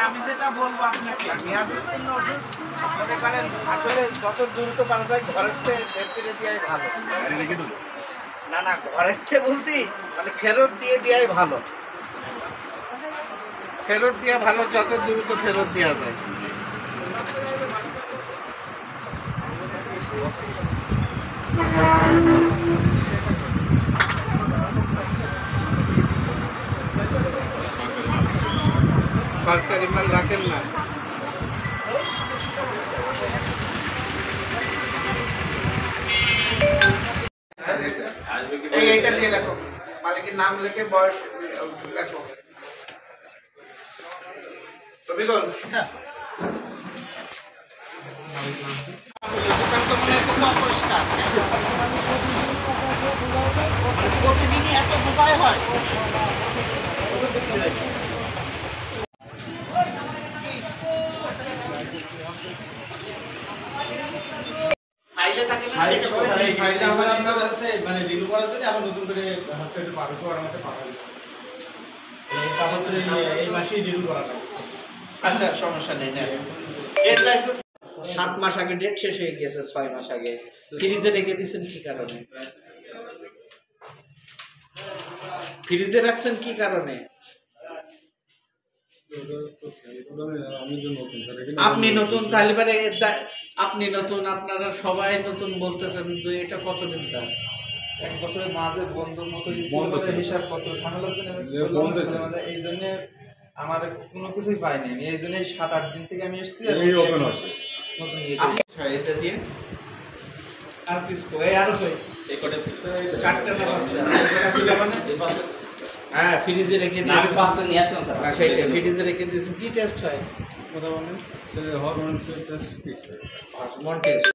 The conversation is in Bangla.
আমি যেটা বলবো আপনাকে মেয়াদের জন্য ওষুধ মনে করেন আসলে যত দ্রুত পাওয়া যায় ঘরের থেকে দেওয়াই ভালো। না না ঘরের থেকে বলতে মানে ফেরত দেওয়াই ভালো, ফেরত দেওয়া ভালো, যত দ্রুত ফেরত দেওয়া যায়। সরকারি মাল রাখেন না। এইটা দিয়ে লেখো, মালিকের নাম লিখে বয়স লেখো। রবিগল দোকান তো মনে হচ্ছে সব পরিষ্কার, প্রতিদিনই এত বোঝাই হয়। মানে রিনিউ করার জন্য আবার নতুন করে হসপিটাল পাঠাবো আর আমাকে পাঠাবো, এই মাসেই রিনিউ করা লাগছে। আচ্ছা সমস্যা নেই। ডেট লাইসেন্স 7 মাস আগে ডেট শেষ হয়ে গেছে, 6 মাস আগে ফ্রিজে রেখে দিয়েছেন কি কারণে? ফ্রিজে রাখছেন কি কারণে? আপনি নতুন, তাহলে পারে আপনি নতুন, আপনারা সবাই নতুন বলতেছেন, এটা কতদিন তার? 1 বছরের মাঝে বন্ধুর মতো হিসাব কত ঝামেলার জন্য এই জন্য আমার কোনো কিছুই পাইনি। আমি এই জন্য 7-8 দিন থেকে আমি এসেছি নতুন এটা দিয়ে আর পিস কই আর কই এই কোটা চারটা না পাঁচটা ছিল মানে হ্যাঁ ফ্রিজে রেখে দিয়েছি। আমি পাঁচটা নিয়ে আসলাম স্যার। না সেইটা ফ্রিজে রেখে দিয়েছি। কি টেস্ট হয়? কথা বলেন হরমোন টেস্ট, হরমোন টেস্ট।